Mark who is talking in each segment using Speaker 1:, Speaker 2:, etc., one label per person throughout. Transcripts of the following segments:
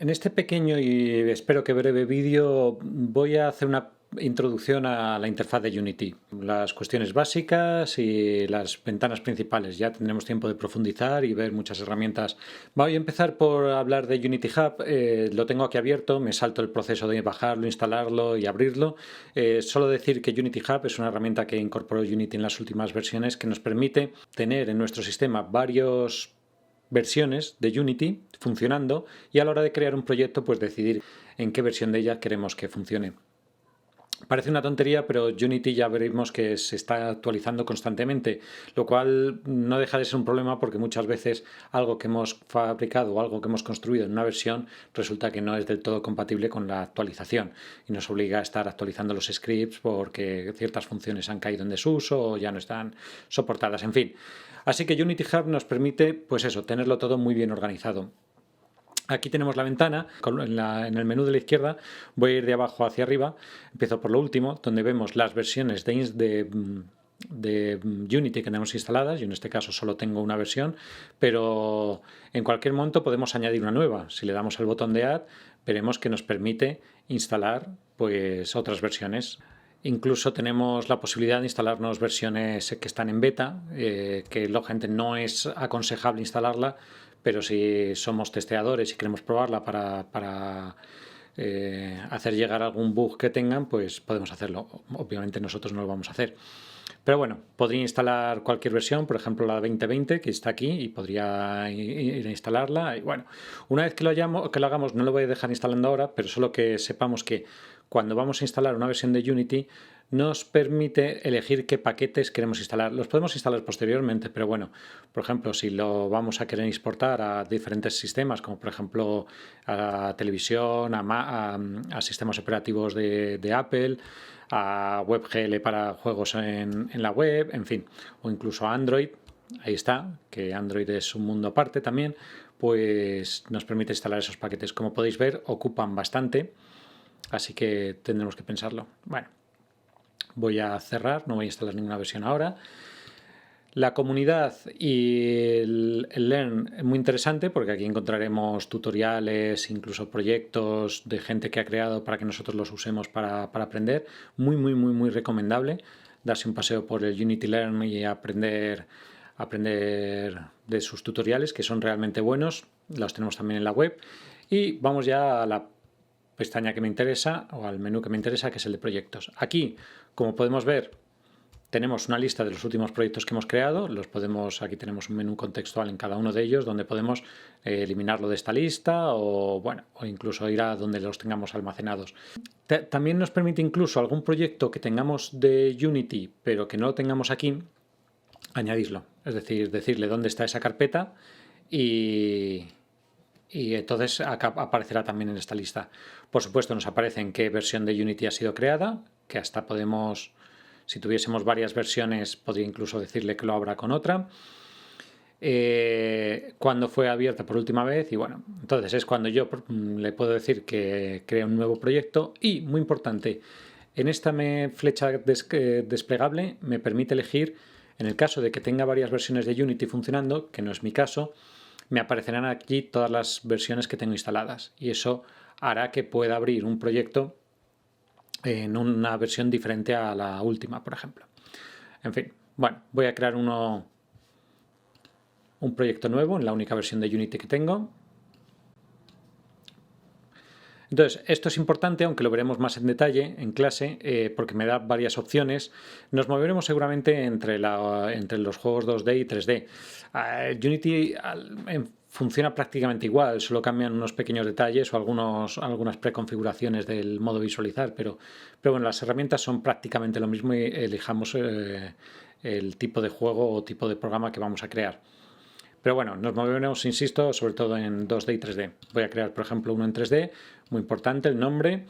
Speaker 1: En este pequeño y espero que breve vídeo voy a hacer una introducción a la interfaz de Unity, las cuestiones básicas y las ventanas principales. Ya tendremos tiempo de profundizar y ver muchas herramientas. Voy a empezar por hablar de Unity Hub. Lo tengo aquí abierto, me salto el proceso de bajarlo, instalarlo y abrirlo. Solo decir que Unity Hub es una herramienta que incorporó Unity en las últimas versiones que nos permite tener en nuestro sistema varios versiones de Unity funcionando y a la hora de crear un proyecto pues decidir en qué versión de ella queremos que funcione. Parece una tontería, pero Unity ya veremos que se está actualizando constantemente, lo cual no deja de ser un problema porque muchas veces algo que hemos fabricado o algo que hemos construido en una versión resulta que no es del todo compatible con la actualización y nos obliga a estar actualizando los scripts porque ciertas funciones han caído en desuso o ya no están soportadas, en fin. Así que Unity Hub nos permite, pues eso, tenerlo todo muy bien organizado. Aquí tenemos la ventana, en el menú de la izquierda voy a ir de abajo hacia arriba, empiezo por lo último, donde vemos las versiones de Unity que tenemos instaladas. Yo en este caso solo tengo una versión, pero en cualquier momento podemos añadir una nueva. Si le damos al botón de Add, veremos que nos permite instalar pues otras versiones. Incluso tenemos la posibilidad de instalarnos versiones que están en beta, que lógicamente no es aconsejable instalarla, pero si somos testeadores y queremos probarla para hacer llegar algún bug que tengan, pues podemos hacerlo. Obviamente nosotros no lo vamos a hacer. Pero bueno, podría instalar cualquier versión, por ejemplo la 2020 que está aquí y podría ir a instalarla. Y bueno, una vez que lo hagamos, no lo voy a dejar instalando ahora, pero solo que sepamos que cuando vamos a instalar una versión de Unity nos permite elegir qué paquetes queremos instalar. Los podemos instalar posteriormente, pero bueno, por ejemplo, si lo vamos a querer exportar a diferentes sistemas, como por ejemplo a televisión, a sistemas operativos de Apple, a WebGL para juegos en la web, en fin, o incluso a Android, ahí está, que Android es un mundo aparte también, pues nos permite instalar esos paquetes. Como podéis ver, ocupan bastante, así que tendremos que pensarlo. Bueno, voy a cerrar, no voy a instalar ninguna versión ahora. La comunidad y el Learn es muy interesante porque aquí encontraremos tutoriales, incluso proyectos de gente que ha creado para que nosotros los usemos para aprender. Muy recomendable darse un paseo por el Unity Learn y aprender de sus tutoriales, que son realmente buenos. Los tenemos también en la web. Y vamos ya a la pestaña que me interesa o al menú que me interesa, que es el de proyectos. Aquí, como podemos ver, tenemos una lista de los últimos proyectos que hemos creado. Aquí tenemos un menú contextual en cada uno de ellos donde podemos eliminarlo de esta lista o incluso ir a donde los tengamos almacenados. También nos permite incluso algún proyecto que tengamos de Unity pero que no lo tengamos aquí, añadirlo. Es decir, decirle dónde está esa carpeta y entonces aparecerá también en esta lista. Por supuesto nos aparece en qué versión de Unity ha sido creada, que hasta podemos... Si tuviésemos varias versiones, podría incluso decirle que lo abra con otra. Cuando fue abierta por última vez. Y bueno, entonces es cuando yo le puedo decir que crea un nuevo proyecto. Y, muy importante, en esta flecha desplegable me permite elegir, en el caso de que tenga varias versiones de Unity funcionando, que no es mi caso, me aparecerán aquí todas las versiones que tengo instaladas. Y eso hará que pueda abrir un proyecto en una versión diferente a la última, por ejemplo. En fin, bueno, voy a crear un proyecto nuevo en la única versión de Unity que tengo. Entonces, esto es importante, aunque lo veremos más en detalle en clase, porque me da varias opciones. Nos moveremos seguramente entre los juegos 2D y 3D. Unity funciona prácticamente igual, solo cambian unos pequeños detalles o algunas preconfiguraciones del modo visualizar, pero bueno, las herramientas son prácticamente lo mismo y elijamos el tipo de juego o tipo de programa que vamos a crear. Pero bueno, nos moveremos, insisto, sobre todo en 2D y 3D. Voy a crear, por ejemplo, uno en 3D, muy importante, el nombre.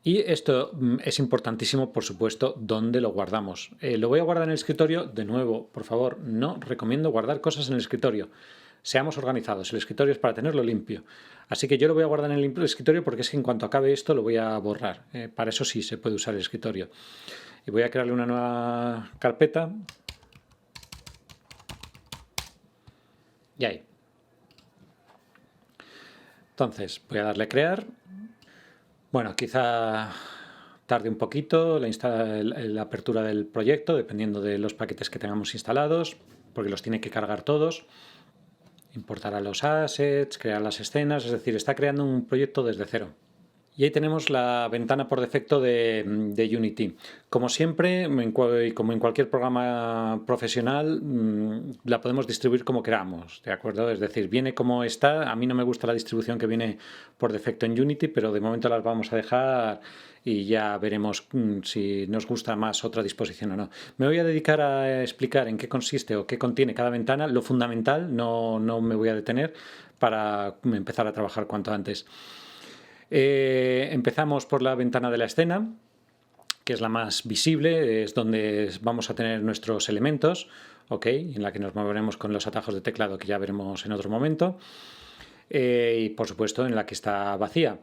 Speaker 1: Y esto es importantísimo, por supuesto, dónde lo guardamos. Lo voy a guardar en el escritorio. De nuevo, por favor, no recomiendo guardar cosas en el escritorio. Seamos organizados. El escritorio es para tenerlo limpio. Así que yo lo voy a guardar en el escritorio porque es que en cuanto acabe esto lo voy a borrar. Para eso sí se puede usar el escritorio. Y voy a crearle una nueva carpeta. Y ahí. Entonces voy a darle crear. Bueno, quizá tarde un poquito la apertura del proyecto, dependiendo de los paquetes que tengamos instalados, porque los tiene que cargar todos. Importar a los assets, crear las escenas, es decir, está creando un proyecto desde cero. Y ahí tenemos la ventana por defecto de Unity. Como siempre, como en cualquier programa profesional, la podemos distribuir como queramos, ¿de acuerdo? Es decir, viene como está. A mí no me gusta la distribución que viene por defecto en Unity, pero de momento las vamos a dejar y ya veremos si nos gusta más otra disposición o no. Me voy a dedicar a explicar en qué consiste o qué contiene cada ventana, lo fundamental, no me voy a detener para empezar a trabajar cuanto antes. Empezamos por la ventana de la escena, que es la más visible, es donde vamos a tener nuestros elementos, ¿ok? En la que nos moveremos con los atajos de teclado que ya veremos en otro momento, y por supuesto en la que está vacía.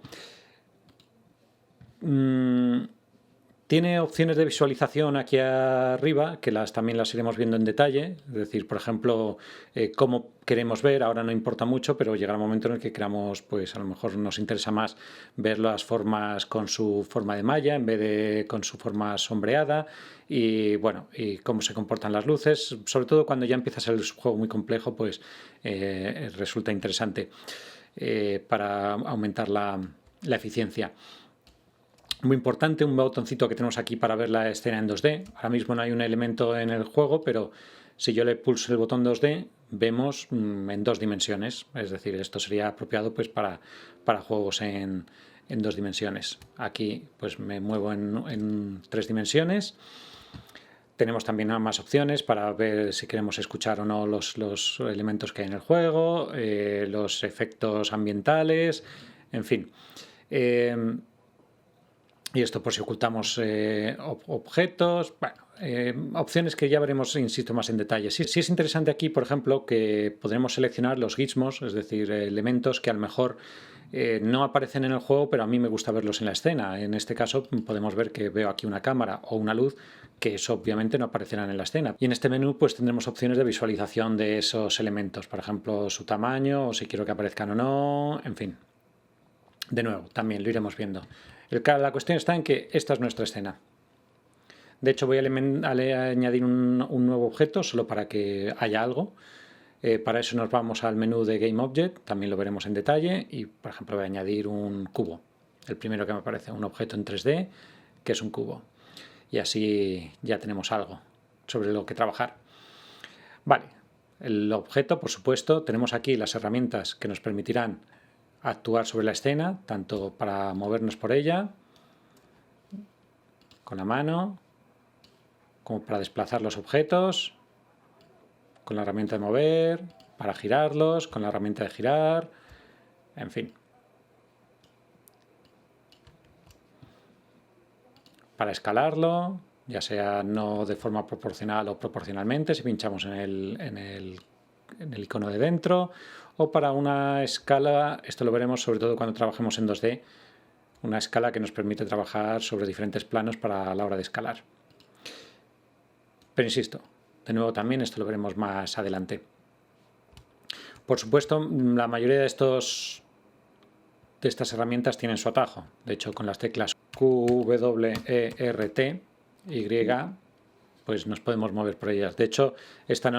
Speaker 1: Tiene opciones de visualización aquí arriba, que también las iremos viendo en detalle. Es decir, por ejemplo, cómo queremos ver, ahora no importa mucho, pero llegará un momento en el que queramos, pues a lo mejor nos interesa más ver las formas con su forma de malla en vez de con su forma sombreada. Y bueno, y cómo se comportan las luces. Sobre todo cuando ya empieza a ser el juego muy complejo, pues resulta interesante para aumentar la eficiencia. Muy importante, un botoncito que tenemos aquí para ver la escena en 2D. Ahora mismo no hay un elemento en el juego, pero si yo le pulso el botón 2D, vemos en 2 dimensiones. Es decir, esto sería apropiado pues para juegos en 2 dimensiones. Aquí pues me muevo en 3 dimensiones. Tenemos también más opciones para ver si queremos escuchar o no los elementos que hay en el juego, los efectos ambientales, en fin. Y esto por si ocultamos objetos, bueno, opciones que ya veremos, insisto, más en detalle. Sí es interesante aquí, por ejemplo, que podremos seleccionar los gizmos, es decir, elementos que a lo mejor no aparecen en el juego, pero a mí me gusta verlos en la escena. En este caso podemos ver que veo aquí una cámara o una luz, que eso obviamente no aparecerán en la escena. Y en este menú pues tendremos opciones de visualización de esos elementos, por ejemplo, su tamaño o si quiero que aparezcan o no, en fin. De nuevo, también lo iremos viendo. La cuestión está en que esta es nuestra escena. De hecho, voy a añadir un nuevo objeto solo para que haya algo. Para eso nos vamos al menú de Game Object, también lo veremos en detalle. Y, por ejemplo, voy a añadir un cubo. El primero que me aparece, un objeto en 3D, que es un cubo. Y así ya tenemos algo sobre lo que trabajar. Vale, el objeto, por supuesto, tenemos aquí las herramientas que nos permitirán actuar sobre la escena, tanto para movernos por ella con la mano, como para desplazar los objetos, con la herramienta de mover, para girarlos, con la herramienta de girar, en fin. Para escalarlo, ya sea no de forma proporcional o proporcionalmente, si pinchamos en el icono de dentro, o para una escala, esto lo veremos sobre todo cuando trabajemos en 2D, una escala que nos permite trabajar sobre diferentes planos para la hora de escalar. Pero insisto, de nuevo también esto lo veremos más adelante. Por supuesto, la mayoría de estas herramientas tienen su atajo. De hecho, con las teclas Q, W, E, R, T, Y, pues nos podemos mover por ellas. De hecho, esta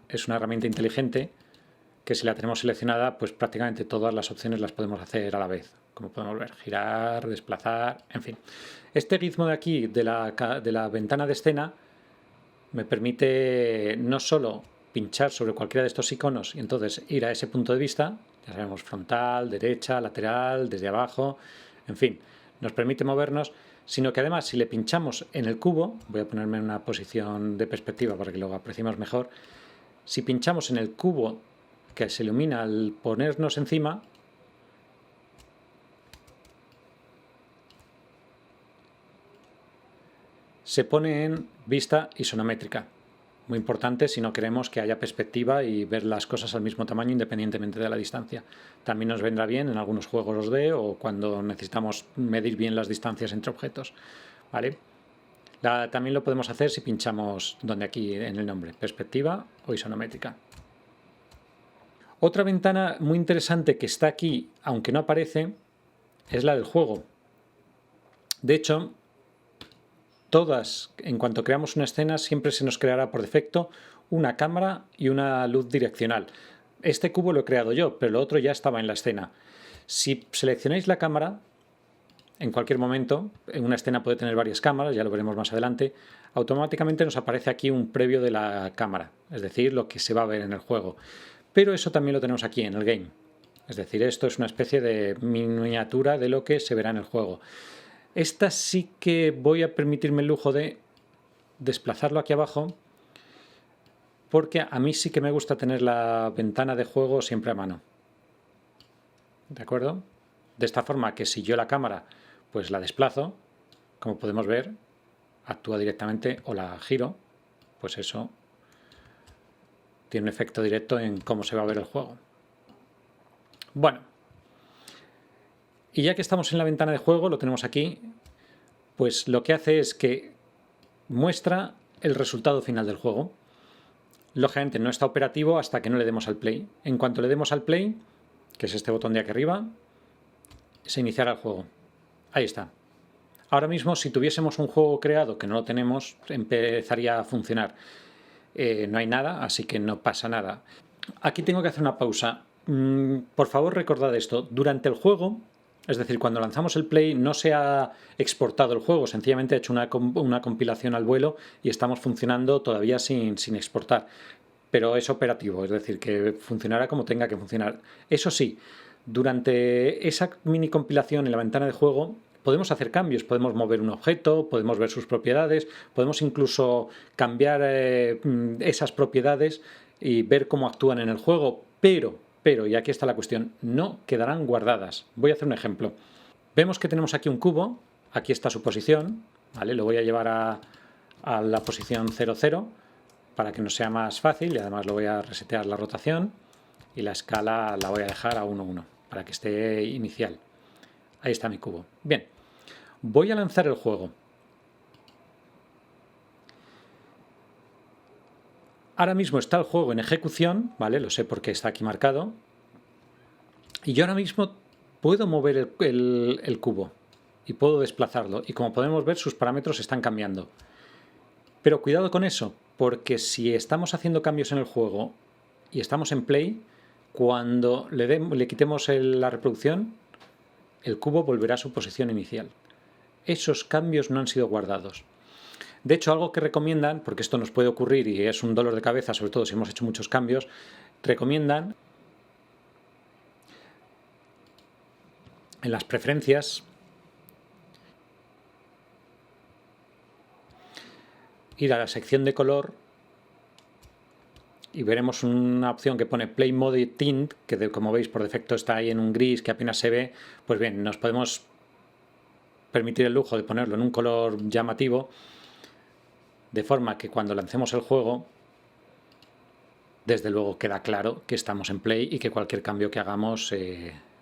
Speaker 1: es una herramienta inteligente que si la tenemos seleccionada, pues prácticamente todas las opciones las podemos hacer a la vez. Como podemos ver, girar, desplazar, en fin. Este gizmo de aquí, de la ventana de escena, me permite no solo pinchar sobre cualquiera de estos iconos y entonces ir a ese punto de vista, ya sabemos, frontal, derecha, lateral, desde abajo, en fin, nos permite movernos, sino que además si le pinchamos en el cubo, voy a ponerme en una posición de perspectiva para que lo apreciemos mejor, si pinchamos en el cubo que se ilumina al ponernos encima, se pone en vista isométrica. Muy importante si no queremos que haya perspectiva y ver las cosas al mismo tamaño independientemente de la distancia. También nos vendrá bien en algunos juegos 2D o cuando necesitamos medir bien las distancias entre objetos. ¿Vale? También lo podemos hacer si pinchamos donde aquí en el nombre, perspectiva o isométrica. Otra ventana muy interesante que está aquí, aunque no aparece, es la del juego. De hecho, todas, en cuanto creamos una escena, siempre se nos creará por defecto una cámara y una luz direccional. Este cubo lo he creado yo, pero lo otro ya estaba en la escena. Si seleccionáis la cámara, en cualquier momento, en una escena puede tener varias cámaras, ya lo veremos más adelante, automáticamente nos aparece aquí un previo de la cámara, es decir, lo que se va a ver en el juego. Pero eso también lo tenemos aquí en el game. Es decir, esto es una especie de miniatura de lo que se verá en el juego. Esta sí que voy a permitirme el lujo de desplazarlo aquí abajo, porque a mí sí que me gusta tener la ventana de juego siempre a mano. ¿De acuerdo? De esta forma que si yo la cámara pues la desplazo, como podemos ver, actúa directamente, o la giro, pues eso tiene un efecto directo en cómo se va a ver el juego. Bueno, y ya que estamos en la ventana de juego, lo tenemos aquí, pues lo que hace es que muestra el resultado final del juego. Lógicamente no está operativo hasta que no le demos al play. En cuanto le demos al play, que es este botón de aquí arriba, se iniciará el juego. Ahí está. Ahora mismo, si tuviésemos un juego creado, que no lo tenemos, empezaría a funcionar. No hay nada, así que no pasa nada. Aquí tengo que hacer una pausa. Por favor, recordad esto. Durante el juego, es decir, cuando lanzamos el play, no se ha exportado el juego, sencillamente ha hecho una compilación al vuelo y estamos funcionando todavía sin exportar. Pero es operativo, es decir, que funcionará como tenga que funcionar. Eso sí, durante esa mini compilación en la ventana de juego podemos hacer cambios, podemos mover un objeto, podemos ver sus propiedades, podemos incluso cambiar esas propiedades y ver cómo actúan en el juego, pero, y aquí está la cuestión, no quedarán guardadas. Voy a hacer un ejemplo. Vemos que tenemos aquí un cubo, aquí está su posición, ¿vale? Lo voy a llevar a la posición 0, 0, para que nos sea más fácil, y además lo voy a resetear la rotación y la escala la voy a dejar a 1, 1, para que esté inicial. Ahí está mi cubo. Bien, voy a lanzar el juego. Ahora mismo está el juego en ejecución, ¿vale? Lo sé porque está aquí marcado. Y yo ahora mismo puedo mover el cubo y puedo desplazarlo. Y como podemos ver, sus parámetros están cambiando. Pero cuidado con eso, porque si estamos haciendo cambios en el juego y estamos en play, cuando le quitemos la reproducción, el cubo volverá a su posición inicial. Esos cambios no han sido guardados. De hecho, algo que recomiendan, porque esto nos puede ocurrir y es un dolor de cabeza, sobre todo si hemos hecho muchos cambios, recomiendan en las preferencias ir a la sección de color y veremos una opción que pone Play Mode Tint, que como veis por defecto está ahí en un gris que apenas se ve. Pues bien, nos podemos permitir el lujo de ponerlo en un color llamativo, de forma que cuando lancemos el juego, desde luego queda claro que estamos en play y que cualquier cambio que hagamos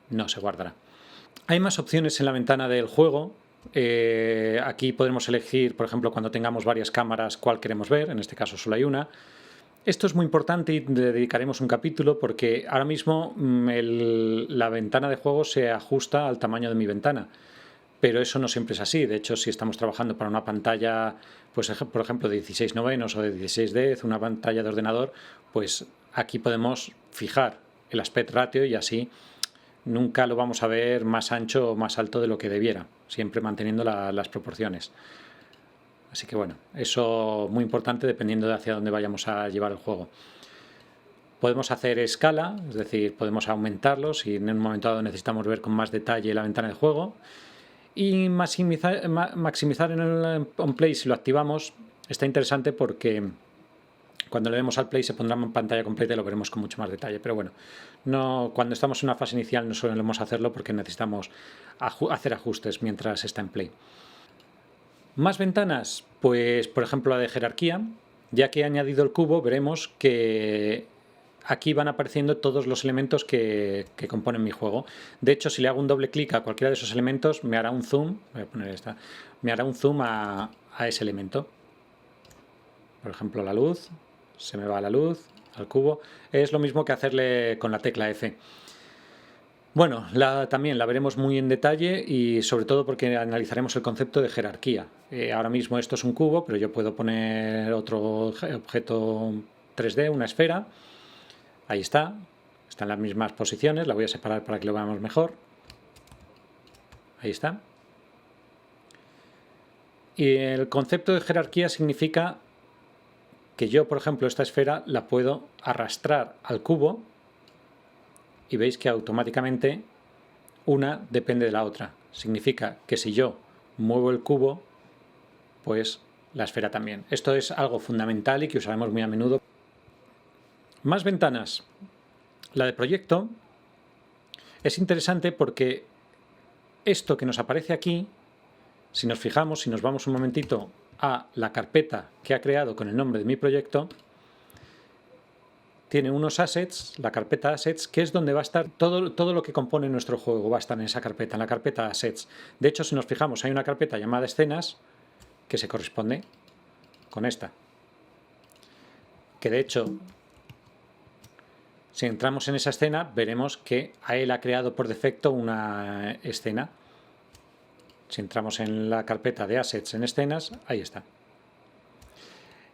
Speaker 1: no se guardará. Hay más opciones en la ventana del juego. Aquí podremos elegir, por ejemplo, cuando tengamos varias cámaras, cuál queremos ver. En este caso solo hay una. Esto es muy importante y le dedicaremos un capítulo porque ahora mismo la ventana de juego se ajusta al tamaño de mi ventana. Pero eso no siempre es así. De hecho, si estamos trabajando para una pantalla, pues por ejemplo, de 16 novenos o de 16 Hz, una pantalla de ordenador, pues aquí podemos fijar el aspect ratio y así nunca lo vamos a ver más ancho o más alto de lo que debiera, siempre manteniendo las proporciones. Así que bueno, eso muy importante dependiendo de hacia dónde vayamos a llevar el juego. Podemos hacer escala, es decir, podemos aumentarlo si en un momento dado necesitamos ver con más detalle la ventana de juego. Y maximizar en el on play, si lo activamos, está interesante porque cuando le demos al play se pondrá en pantalla completa y lo veremos con mucho más detalle. Pero bueno, cuando estamos en una fase inicial no solemos hacerlo porque necesitamos hacer ajustes mientras está en play. Más ventanas, pues por ejemplo la de jerarquía. Ya que he añadido el cubo, veremos que aquí van apareciendo todos los elementos que componen mi juego. De hecho, si le hago un doble clic a cualquiera de esos elementos, me hará un zoom. Voy a poner esta. Me hará un zoom a ese elemento. Por ejemplo, la luz. Se me va la luz. al cubo. Es lo mismo que hacerle con la tecla F. Bueno, también la veremos muy en detalle y sobre todo porque analizaremos el concepto de jerarquía. Ahora mismo esto es un cubo, pero yo puedo poner otro objeto 3D, una esfera. Ahí está, están en las mismas posiciones, la voy a separar para que lo veamos mejor. Ahí está. Y el concepto de jerarquía significa que yo, por ejemplo, esta esfera la puedo arrastrar al cubo y veis que automáticamente una depende de la otra. Significa que si yo muevo el cubo, pues la esfera también. Esto es algo fundamental y que usaremos muy a menudo. Más ventanas. La de proyecto es interesante porque esto que nos aparece aquí, si nos fijamos, si nos vamos un momentito a la carpeta que ha creado con el nombre de mi proyecto, tiene unos assets, la carpeta assets, que es donde va a estar todo lo que compone nuestro juego, va a estar en esa carpeta, en la carpeta assets. De hecho, si nos fijamos, hay una carpeta llamada escenas que se corresponde con esta. Que de hecho, si entramos en esa escena, veremos que a él ha creado por defecto una escena. Si entramos en la carpeta de assets en escenas, ahí está.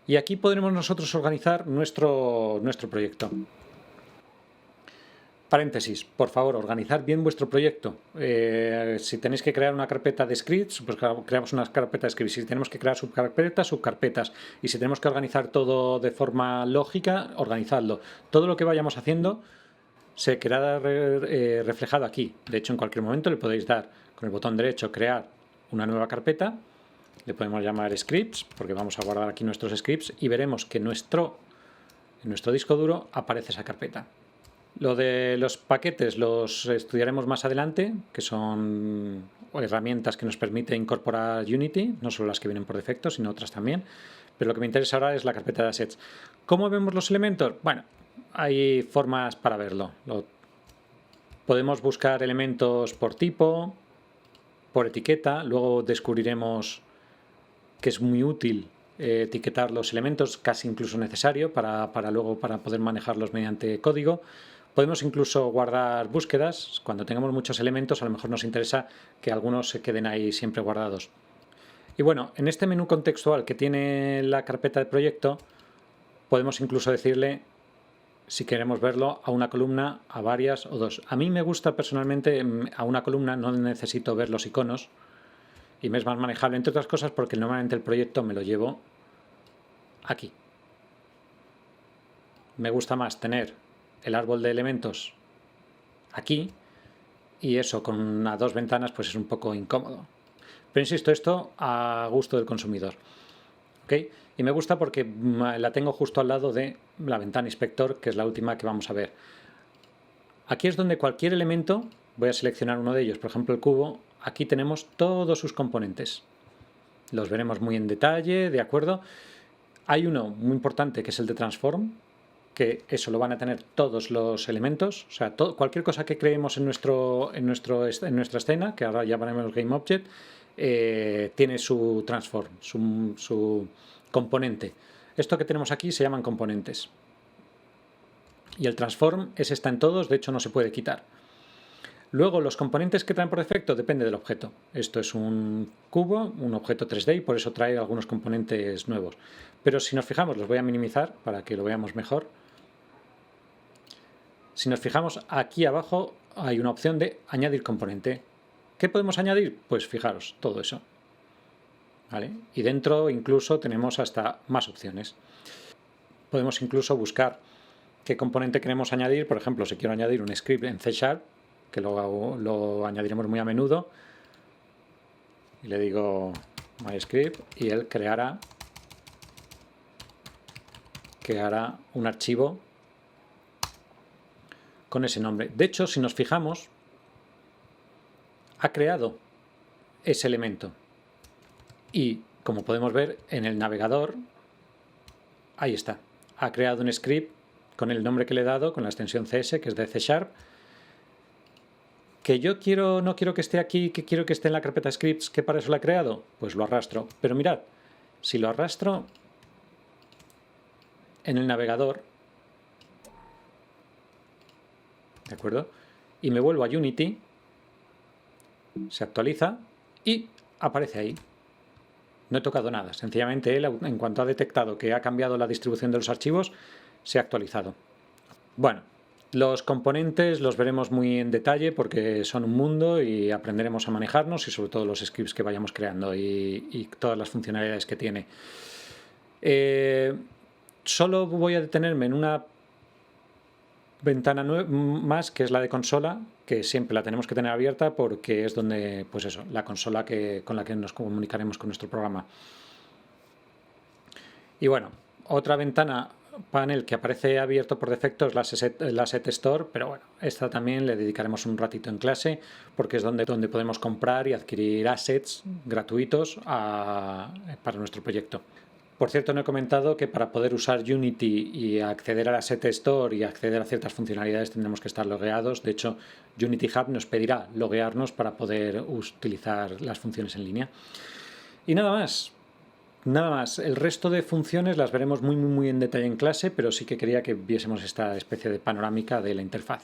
Speaker 1: Y aquí podremos nosotros organizar nuestro proyecto. Paréntesis, por favor, organizar bien vuestro proyecto. Si tenéis que crear una carpeta de scripts, pues creamos una carpeta de scripts. Si tenemos que crear subcarpetas, subcarpetas. Y si tenemos que organizar todo de forma lógica, organizadlo. Todo lo que vayamos haciendo se quedará reflejado aquí. De hecho, en cualquier momento le podéis dar con el botón derecho crear una nueva carpeta. Le podemos llamar scripts, porque vamos a guardar aquí nuestros scripts y veremos que en nuestro disco duro aparece esa carpeta. Lo de los paquetes los estudiaremos más adelante, que son herramientas que nos permite incorporar Unity, no solo las que vienen por defecto, sino otras también. Pero lo que me interesa ahora es la carpeta de assets. ¿Cómo vemos los elementos? Bueno, hay formas para verlo. Podemos buscar elementos por tipo, por etiqueta, luego descubriremos que es muy útil etiquetar los elementos, casi incluso necesario para poder manejarlos mediante código. Podemos incluso guardar búsquedas. Cuando tengamos muchos elementos, a lo mejor nos interesa que algunos se queden ahí siempre guardados. Y bueno, en este menú contextual que tiene la carpeta de proyecto, podemos incluso decirle si queremos verlo a una columna, a varias o dos. A mí me gusta personalmente a una columna, no necesito ver los iconos y me es más manejable, entre otras cosas porque normalmente el proyecto me lo llevo aquí. Me gusta más tener el árbol de elementos aquí y eso con a dos ventanas pues es un poco incómodo. Pero insisto, esto a gusto del consumidor. ¿Okay? Y me gusta porque la tengo justo al lado de la ventana inspector, que es la última que vamos a ver. Aquí es donde cualquier elemento, voy a seleccionar uno de ellos, por ejemplo el cubo, aquí tenemos todos sus componentes. Los veremos muy en detalle, ¿de acuerdo? Hay uno muy importante que es el de transform, que eso lo van a tener todos los elementos, o sea, cualquier cosa que creemos en nuestra escena, que ahora llamaremos GameObject, tiene su transform, su componente. Esto que tenemos aquí se llaman componentes. Y el transform está en todos, de hecho no se puede quitar. Luego los componentes que traen por defecto depende del objeto. Esto es un cubo, un objeto 3D y por eso trae algunos componentes nuevos. Pero si nos fijamos, los voy a minimizar para que lo veamos mejor. Si nos fijamos aquí abajo hay una opción de añadir componente. ¿Qué podemos añadir? Pues fijaros, todo eso. ¿Vale? Y dentro incluso tenemos hasta más opciones. Podemos incluso buscar qué componente queremos añadir. Por ejemplo, si quiero añadir un script en C#, que lo añadiremos muy a menudo, y le digo MyScript y él creará un archivo con ese nombre. De hecho, si nos fijamos, ha creado ese elemento. Y como podemos ver en el navegador, ahí está. Ha creado un script con el nombre que le he dado, con la extensión CS, que es de C#. Que yo no quiero que esté aquí, que quiero que esté en la carpeta scripts, que para eso lo he creado, pues lo arrastro. Pero mirad, si lo arrastro en el navegador, ¿de acuerdo? Y me vuelvo a Unity, se actualiza y aparece ahí. No he tocado nada, sencillamente él, en cuanto ha detectado que ha cambiado la distribución de los archivos, se ha actualizado. Bueno, los componentes los veremos muy en detalle porque son un mundo y aprenderemos a manejarnos, y sobre todo los scripts que vayamos creando y todas las funcionalidades que tiene. Solo voy a detenerme en una ventana más, que es la de consola, que siempre la tenemos que tener abierta porque es donde, pues eso, la consola con la que nos comunicaremos con nuestro programa. Y bueno, otra ventana, panel que aparece abierto por defecto, es la Asset Store, pero bueno, esta también le dedicaremos un ratito en clase porque es donde podemos comprar y adquirir assets gratuitos para nuestro proyecto. Por cierto, no he comentado que para poder usar Unity y acceder a la Asset Store y acceder a ciertas funcionalidades tendremos que estar logueados. De hecho, Unity Hub nos pedirá loguearnos para poder utilizar las funciones en línea. Y nada más. Nada más. El resto de funciones las veremos muy en detalle en clase, pero sí que quería que viésemos esta especie de panorámica de la interfaz.